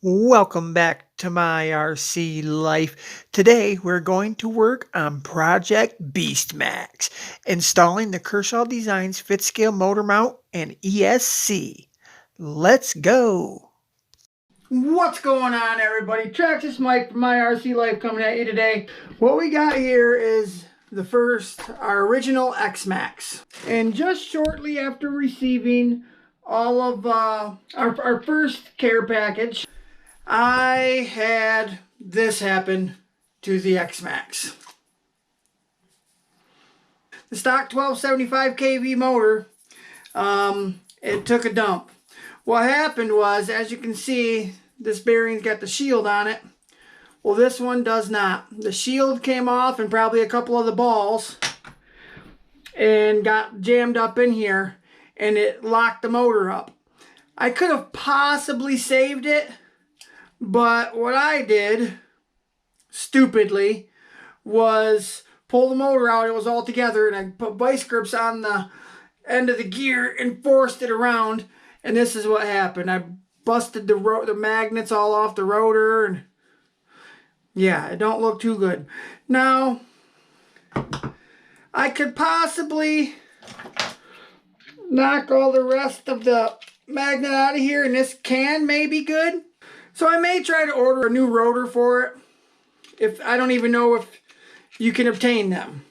Welcome back to my RC life. Today we're going to work on Project beast-maxx, installing the Kershaw Designs Fit Scale Motor Mount and ESC. Let's go! What's going on, everybody? Traxxas Mike from my RC life coming at you today. What we got here is our original X-MAXX. And just shortly after receiving all of our first care package, I had this happen to the X-MAXX. The stock 1275 kV motor, it took a dump. What happened was, as you can see, this bearing's got the shield on it. Well, this one does not. The shield came off and probably a couple of the balls and got jammed up in here, and it locked the motor up. I could have possibly saved it, but what I did, stupidly, was pull the motor out. It was all together, and I put vice grips on the end of the gear and forced it around, and this is what happened. I busted the magnets all off the rotor, and yeah, it don't look too good. Now, I could possibly knock all the rest of the magnet out of here, and this can may be good. So I may try to order a new rotor for it. I don't even know if you can obtain them.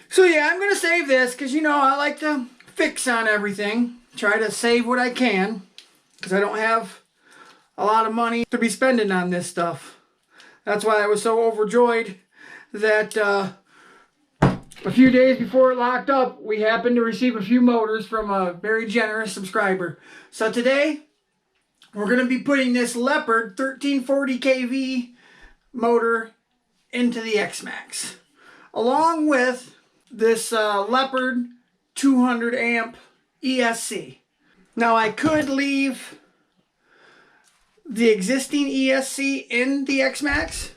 So yeah, I'm going to save this because, you know, I like to fix on everything. Try to save what I can because I don't have a lot of money to be spending on this stuff. That's why I was so overjoyed that a few days before it locked up, we happened to receive a few motors from a very generous subscriber. So today, we're going to be putting this Leopard 1340 kV motor into the X-MAXX, along with this Leopard 200 amp ESC. Now, I could leave the existing ESC in the X-MAXX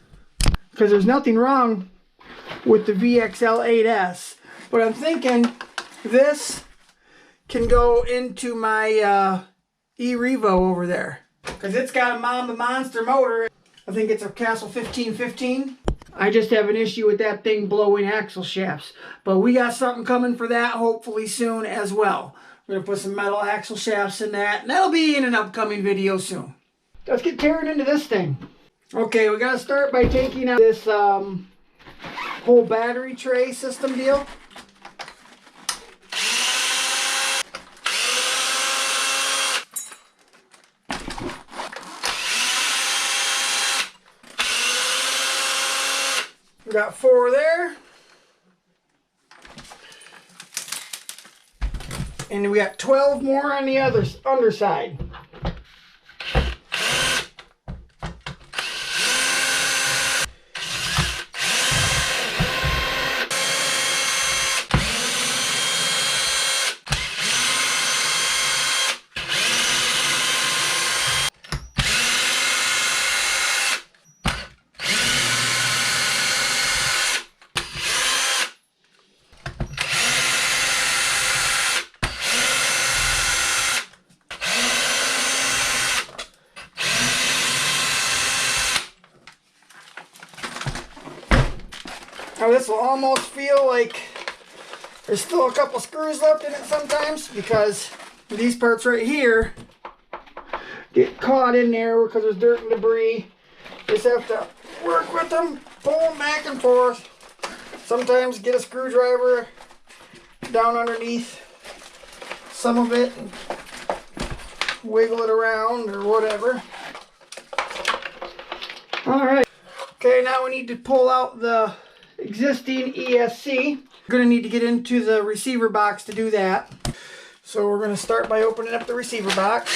because there's nothing wrong with the VXL8S, but I'm thinking this can go into my E-Revo over there because it's got a Mamba Monster motor. I think it's a Castle 1515. I just have an issue with that thing blowing axle shafts, but we got something coming for that hopefully soon as well. We're going to put some metal axle shafts in that, and that'll be in an upcoming video soon. Let's get tearing into this thing. Okay, we got to start by taking out this whole battery tray system deal. We got 4 there. And we got 12 more on the underside. Now this will almost feel like there's still a couple screws left in it sometimes because these parts right here get caught in there because there's dirt and debris. Just have to work with them, pull them back and forth. Sometimes get a screwdriver down underneath some of it and wiggle it around or whatever. Alright, okay, now we need to pull out the existing ESC. We're going to need to get into the receiver box to do that. So we're going to start by opening up the receiver box.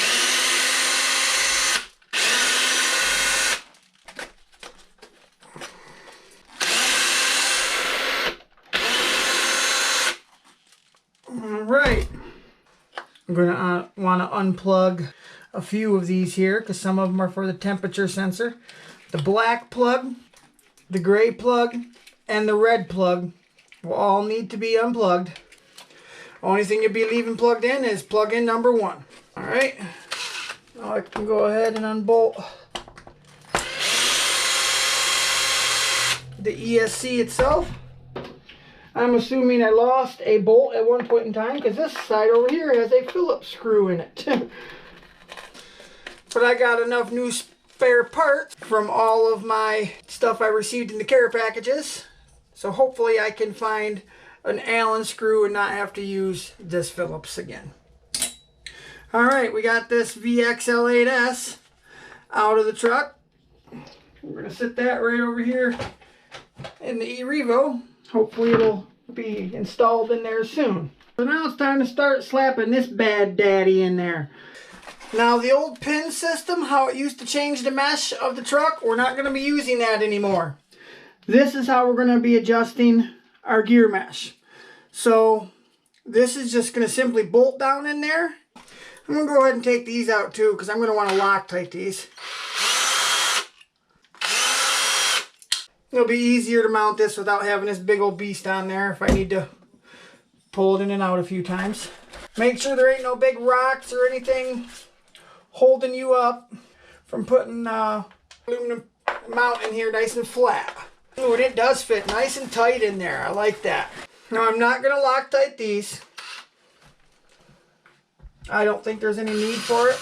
Alright. I'm going to want to unplug a few of these here because some of them are for the temperature sensor. The black plug, the gray plug, and the red plug will all need to be unplugged. Only thing you'll be leaving plugged in is plug in number 1. Alright, Now I can go ahead and unbolt the ESC itself. I'm assuming I lost a bolt at one point in time because this side over here has a Phillips screw in it. But I got enough new spare parts from all of my stuff I received in the care packages. So hopefully I can find an Allen screw and not have to use this Phillips again. Alright, we got this VXL8S out of the truck. We're going to sit that right over here in the e-Revo. Hopefully it'll be installed in there soon. So now it's time to start slapping this bad daddy in there. Now the old pin system, how it used to change the mesh of the truck, we're not going to be using that anymore. This is how we're going to be adjusting our gear mesh. So this is just going to simply bolt down in there. I'm going to go ahead and take these out too because I'm going to want to Loctite these. It'll be easier to mount this without having this big old beast on there if I need to pull it in and out a few times. Make sure there ain't no big rocks or anything holding you up from putting aluminum mount in here nice and flat. Ooh, and it does fit nice and tight in there. I like that. Now I'm not going to Loctite these. I don't think there's any need for it.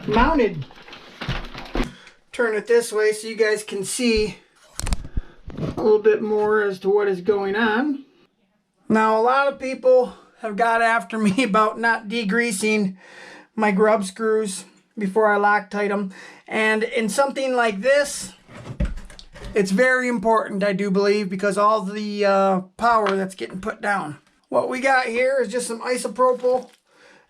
Mounted. Turn it this way so you guys can see a little bit more as to what is going on. Now a lot of people have got after me about not degreasing my grub screws before I Loctite them, and in something like this it's very important, I do believe, because all the power that's getting put down. What we got here is just some isopropyl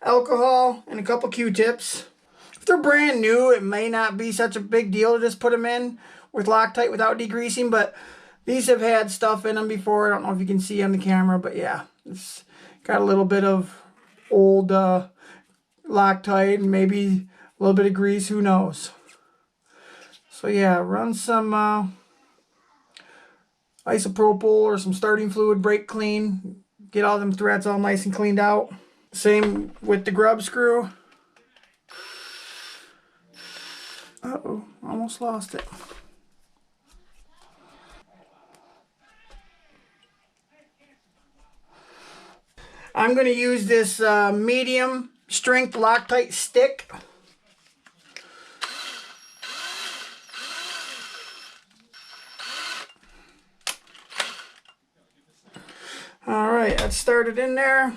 alcohol and a couple Q-tips. If they're brand new, it may not be such a big deal to just put them in with Loctite without degreasing, but these have had stuff in them before. I don't know if you can see on the camera, but yeah, it's got a little bit of old Loctite and maybe a little bit of grease, who knows. So yeah, run some isopropyl or some starting fluid, brake clean, get all them threads all nice and cleaned out. Same with the grub screw. Uh-oh, almost lost it. I'm going to use this medium strength Loctite stick. Alright, let's start it in there.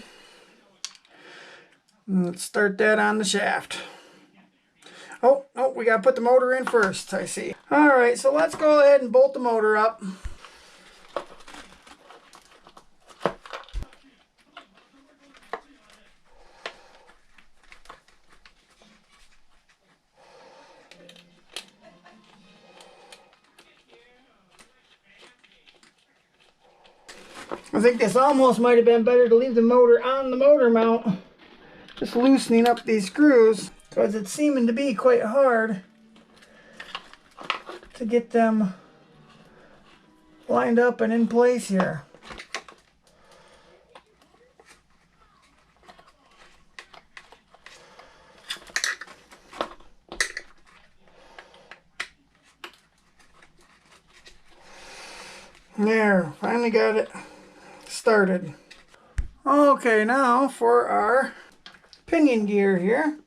Let's start that on the shaft. Oh, we got to put the motor in first, I see. Alright, so let's go ahead and bolt the motor up. I think this almost might have been better to leave the motor on the motor mount. Just loosening up these screws, because it's seeming to be quite hard to get them lined up and in place here. There, finally got it started. Okay, now for our pinion gear here.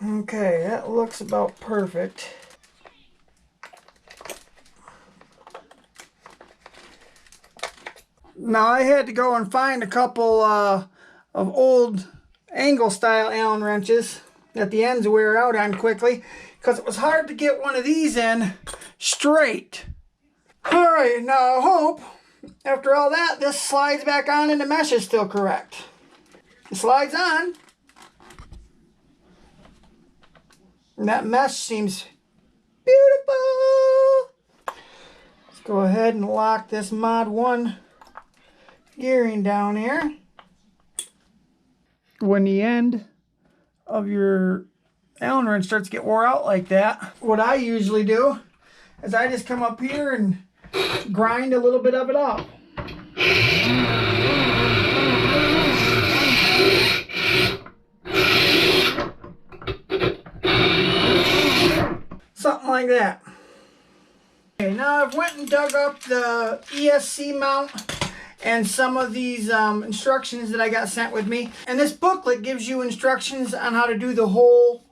Okay, that looks about perfect. Now I had to go and find a couple of old angle style Allen wrenches that the ends wear out on quickly, because it was hard to get one of these in straight. Alright, now I hope after all that this slides back on and the mesh is still correct. It slides on. And that mesh seems beautiful. Let's go ahead and lock this Mod 1 gearing down here. when the end of your Allen wrench starts to get wore out like that, what I usually do is I just come up here and grind a little bit of it off. Something like that. Okay, now I've went and dug up the ESC mount and some of these instructions that I got sent with me. And this booklet gives you instructions on how to do the whole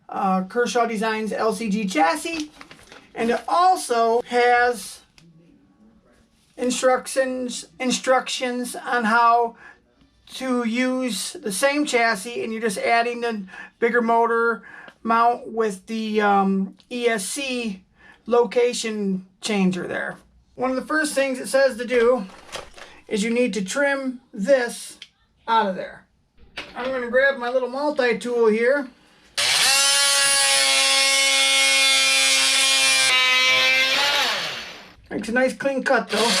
Kershaw Designs LCG chassis. And it also has instructions on how to use the same chassis, and you're just adding the bigger motor mount with the ESC location changer there. One of the first things it says to do is you need to trim this out of there. I'm going to grab my little multi-tool here. Makes a nice clean cut though.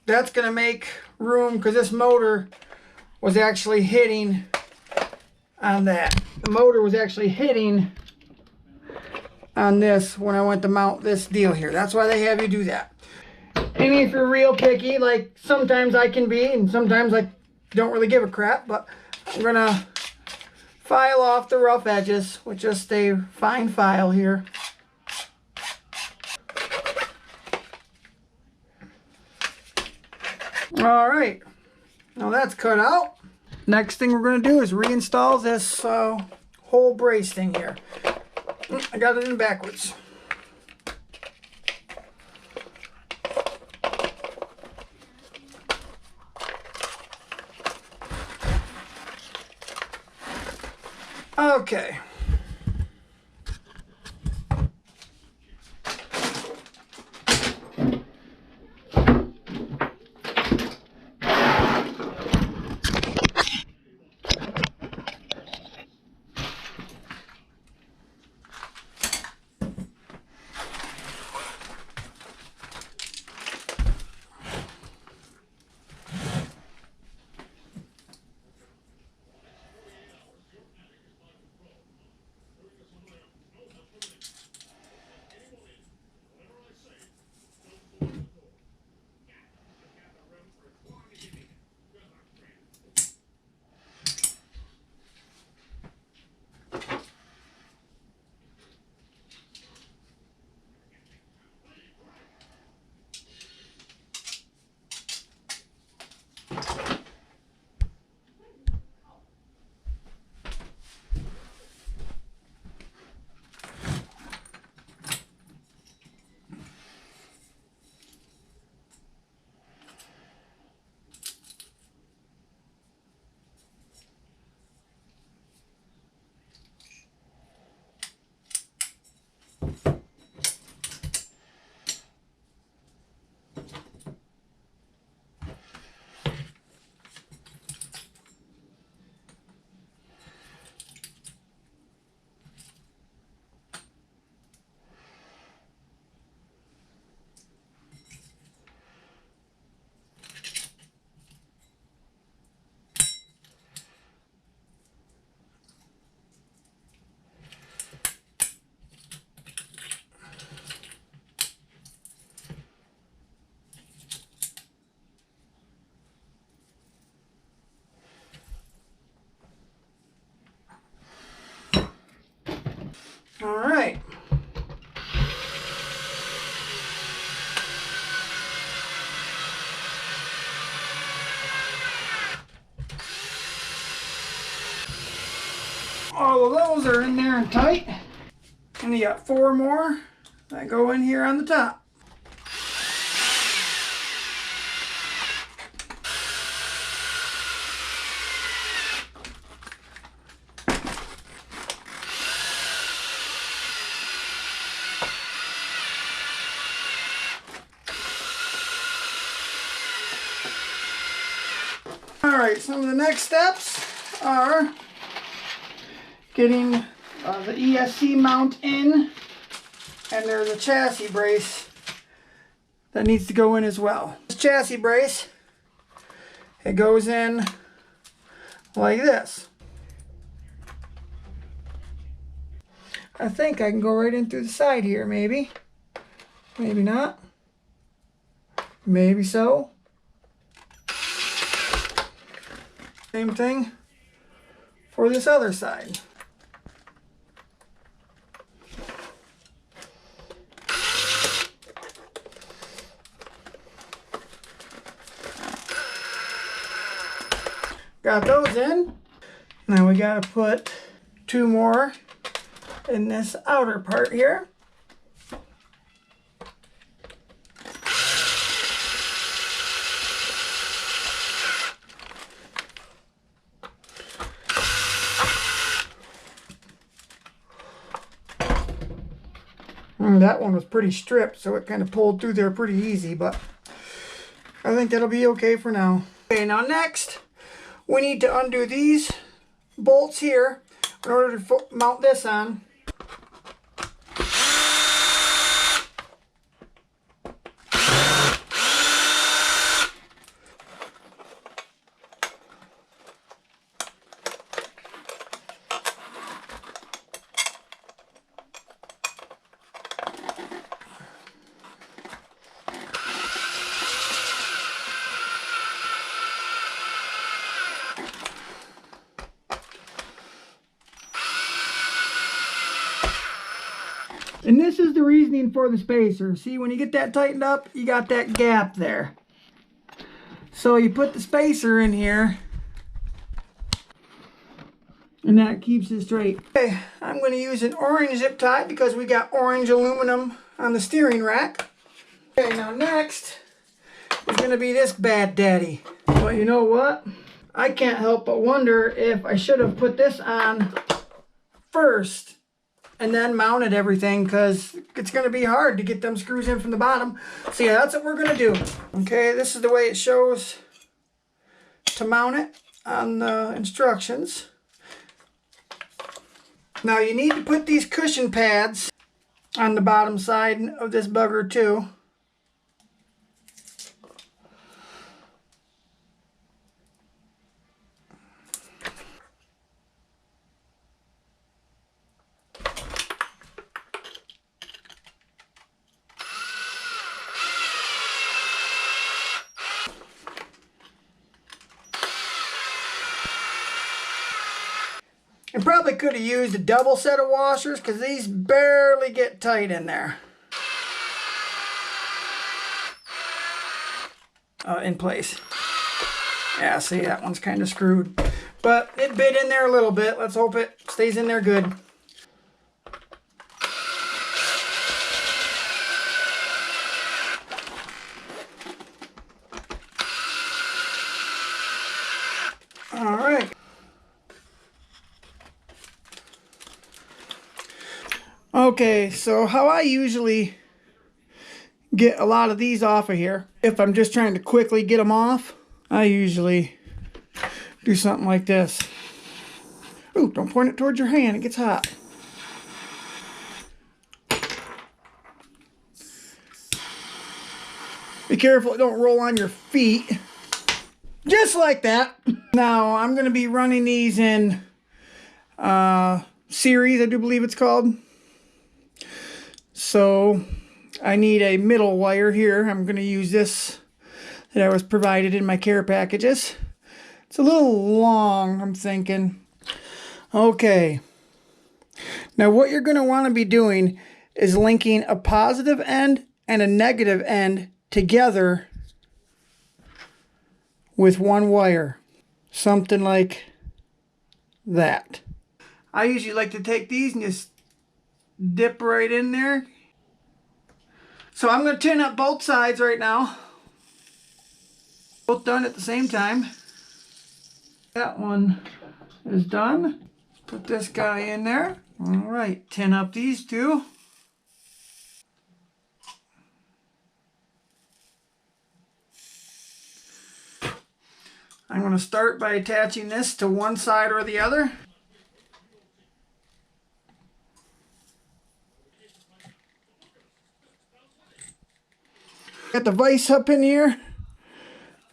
That's going to make room because this motor was actually hitting on that. The motor was actually hitting on this when I went to mount this deal here. That's why they have you do that. And if you're real picky, like sometimes I can be, and sometimes I don't really give a crap, but I'm going to file off the rough edges with just a fine file here. All right, now that's cut out. Next thing we're going to do is reinstall this whole brace thing here. I got it in backwards. Okay. All right. All of those are in there and tight. And you got 4 more that go in here on the top. Alright, some of the next steps are getting the ESC mount in And there's a chassis brace that needs to go in as well. This chassis brace, it goes in like this. I think I can go right in through the side here, maybe. Maybe not. Maybe so. Same thing for this other side. Got those in. Now we gotta put 2 more in this outer part here. That one was pretty stripped, so it kind of pulled through there pretty easy, but I think that'll be okay for now. Okay, now next, we need to undo these bolts here in order to mount this on. And this is the reasoning for the spacer. See, when you get that tightened up, you got that gap there. So you put the spacer in here, and that keeps it straight. Okay, I'm going to use an orange zip tie because we got orange aluminum on the steering rack. Okay, now next is going to be this bad daddy. But you know what? I can't help but wonder if I should have put this on first and then mounted everything, because it's going to be hard to get them screws in from the bottom. So yeah, that's what we're going to do. Okay, this is the way it shows to mount it on the instructions. Now you need to put these cushion pads on the bottom side of this bugger too. I probably could have used a double set of washers because these barely get tight in there. In place. Yeah, see, that one's kind of screwed. But it bit in there a little bit. Let's hope it stays in there good. All right. Okay, so how I usually get a lot of these off of here, if I'm just trying to quickly get them off, I usually do something like this. Ooh, don't point it towards your hand, it gets hot. Be careful it don't roll on your feet. Just like that. Now, I'm going to be running these in series, I do believe it's called. So I need a middle wire here. I'm going to use this that I was provided in my care packages. It's a little long, I'm thinking. Okay. Now what you're going to want to be doing is linking a positive end and a negative end together with one wire. Something like that. I usually like to take these and just dip right in there. So I'm going to tin up both sides right now. Both done at the same time. That one is done. Put this guy in there. All right, tin up these two. I'm going to start by attaching this to one side or the other. Got the vise up in here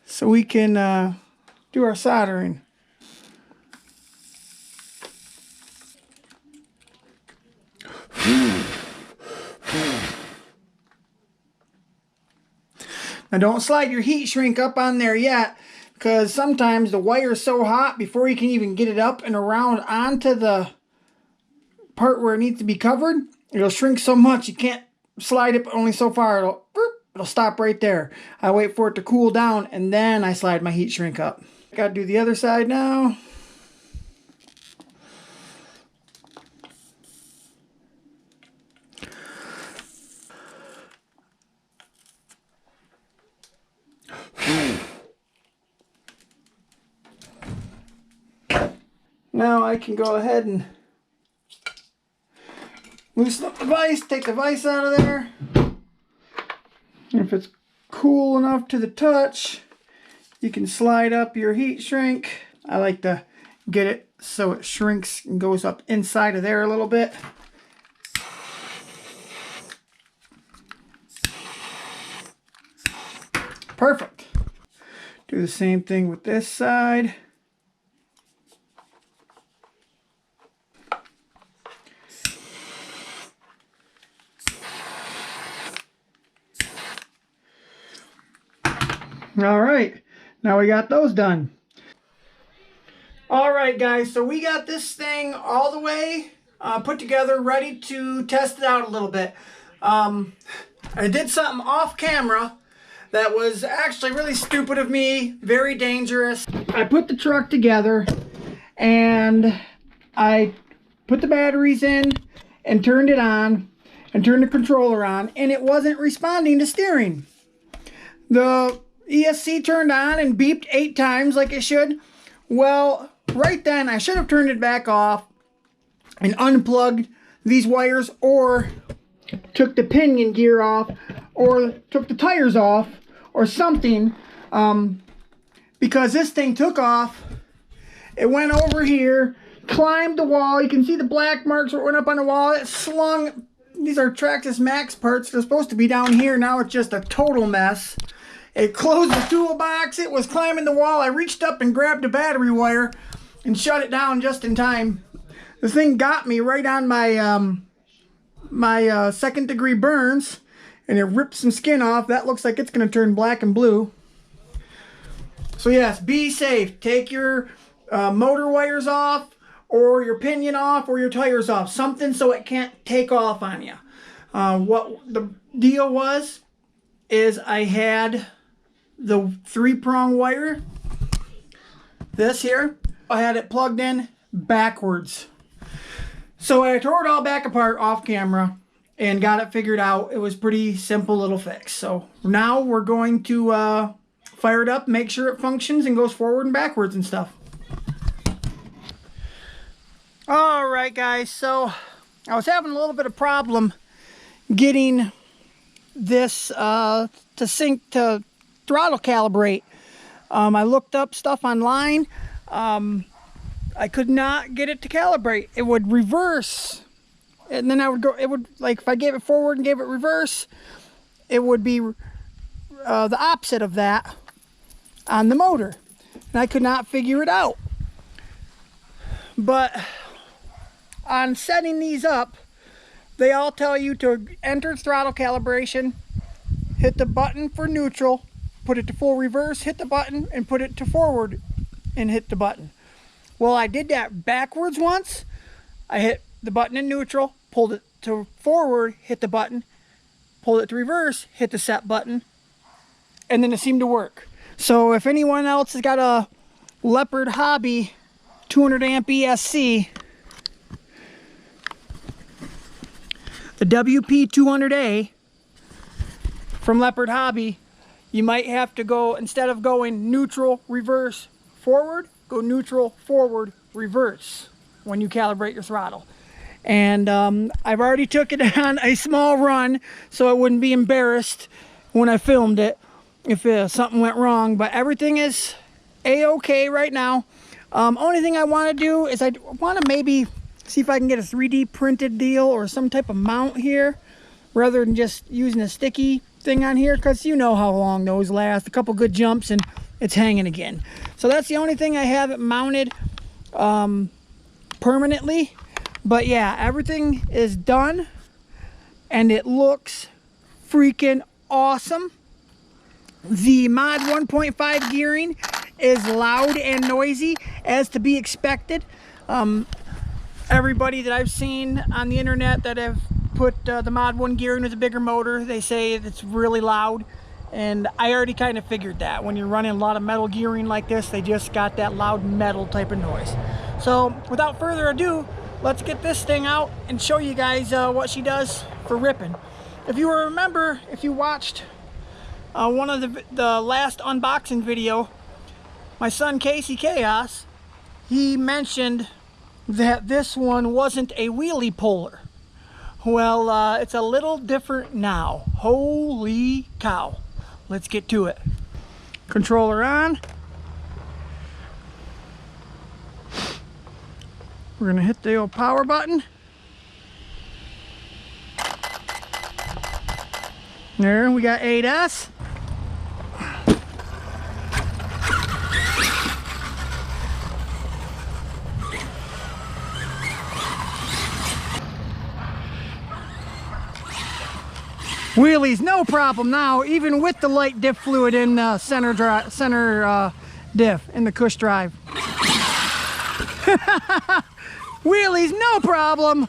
so we can do our soldering. Now don't slide your heat shrink up on there yet, because sometimes the wire is so hot before you can even get it up and around onto the part where it needs to be covered, it'll shrink so much you can't slide it only so far. It'll stop right there. I wait for it to cool down and then I slide my heat shrink up. Gotta do the other side now. Now I can go ahead and loosen up the vise, take the vise out of there. And if it's cool enough to the touch, you can slide up your heat shrink. I like to get it so it shrinks and goes up inside of there a little bit. Perfect. Do the same thing with this side. All right, now we got those done. All right, guys, so we got this thing all the way put together, ready to test it out a little bit. I did something off camera that was actually really stupid of me, very dangerous. I put the truck together and I put the batteries in and turned it on and turned the controller on, and it wasn't responding to steering. The ESC turned on and beeped 8 times like it should. Well, right then I should have turned it back off and unplugged these wires, or took the pinion gear off, or took the tires off, or something, because this thing took off. It went over here, climbed the wall. You can see the black marks where it went up on the wall. It slung. These are Traxxas X-Maxx parts. They're supposed to be down here. Now it's just a total mess. It closed the toolbox. It was climbing the wall. I reached up and grabbed a battery wire and shut it down just in time. The thing got me right on my my second degree burns, and it ripped some skin off. That looks like it's going to turn black and blue. So yes, be safe. Take your motor wires off, or your pinion off, or your tires off. Something so it can't take off on you. What the deal was is I had the 3-prong wire, this here, I had it plugged in backwards. So I tore it all back apart off camera and got it figured out. It was pretty simple little fix. So now we're going to fire it up, make sure it functions and goes forward and backwards and stuff. All right, guys, so I was having a little bit of problem getting this to sync to throttle calibrate. I looked up stuff online. I could not get it to calibrate. It would reverse, and then I would go, it would, like, if I gave it forward and gave it reverse, it would be the opposite of that on the motor, and I could not figure it out. But on setting these up, they all tell you to enter throttle calibration, hit the button for neutral, put it to full reverse, hit the button, and put it to forward and hit the button. Well, I did that backwards once. I hit the button in neutral, pulled it to forward, hit the button, pulled it to reverse, hit the set button, and then it seemed to work. So if anyone else has got a Leopard Hobby 200 amp ESC, the WP200A from Leopard Hobby, you might have to go, instead of going neutral, reverse, forward, go neutral, forward, reverse when you calibrate your throttle. And I've already took it on a small run so I wouldn't be embarrassed when I filmed it if something went wrong, but everything is a-okay right now. Only thing I want to do is I want to maybe see if I can get a 3D printed deal or some type of mount here rather than just using a sticky thing on here, because you know how long those last. A couple good jumps and it's hanging again. So that's the only thing I have it mounted permanently. But yeah, everything is done and it looks freaking awesome. The Mod 1.5 gearing is loud and noisy, as to be expected. Everybody that I've seen on the internet that have put the Mod 1 gearing with a bigger motor, they say it's really loud. And I already kind of figured that. When you're running a lot of metal gearing like this, they just got that loud metal type of noise. So without further ado, let's get this thing out and show you guys what she does for ripping. If you remember, if you watched one of the last unboxing video, my son Casey Chaos, he mentioned that this one wasn't a wheelie puller. Well, it's a little different now. Holy cow. Let's get to it. Controller on. We're gonna hit the old power button. There, we got 8S. Wheelies, no problem now, even with the light diff fluid in the center diff in the cush drive. Wheelies, no problem.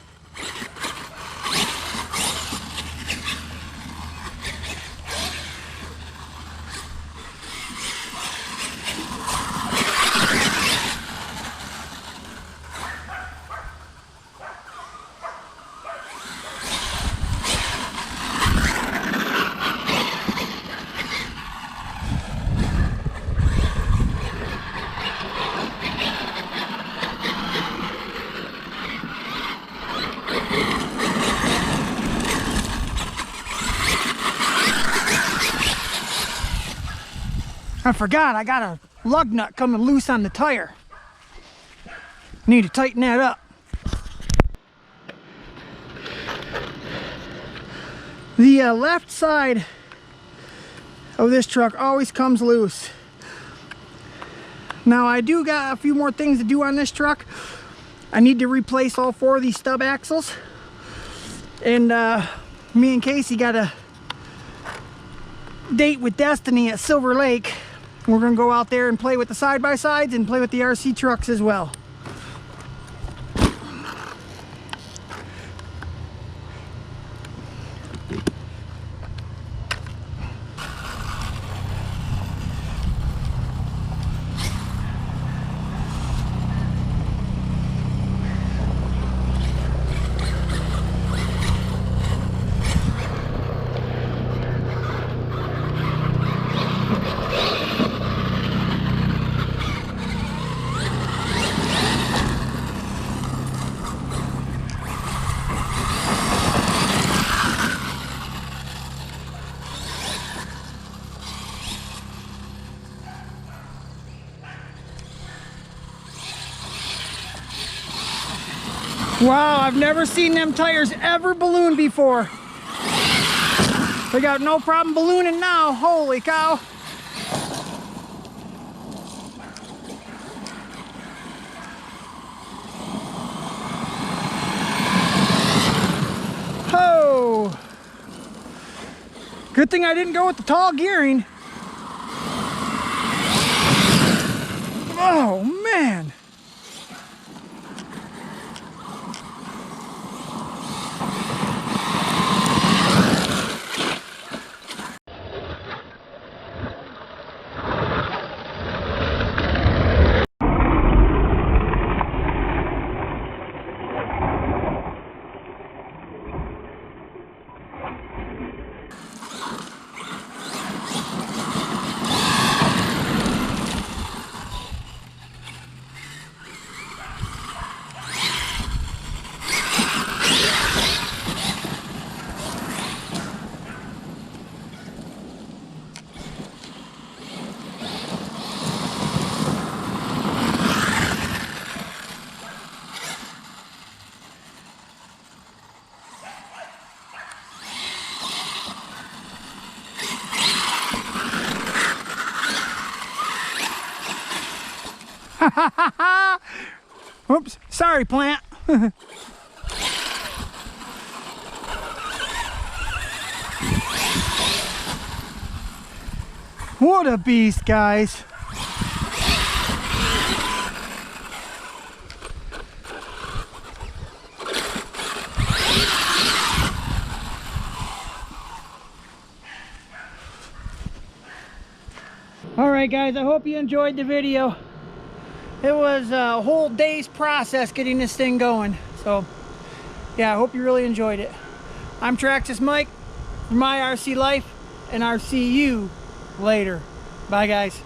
I forgot, I got a lug nut coming loose on the tire. Need to tighten that up. The left side of this truck always comes loose. Now I do got a few more things to do on this truck. I need to replace all 4 of these stub axles. And me and Casey got a date with Destiny at Silver Lake. We're gonna go out there and play with the side-by-sides and play with the RC trucks as well. Wow, I've never seen them tires ever balloon before. They got no problem ballooning now. Holy cow. Oh. Good thing I didn't go with the tall gearing. Oh man. Oops, sorry, plant. What a beast, guys. All right, guys, I hope you enjoyed the video. It was a whole day's process getting this thing going. So, yeah, I hope you really enjoyed it. I'm Traxxas Mike from my RC Life, and I'll see you later. Bye, guys.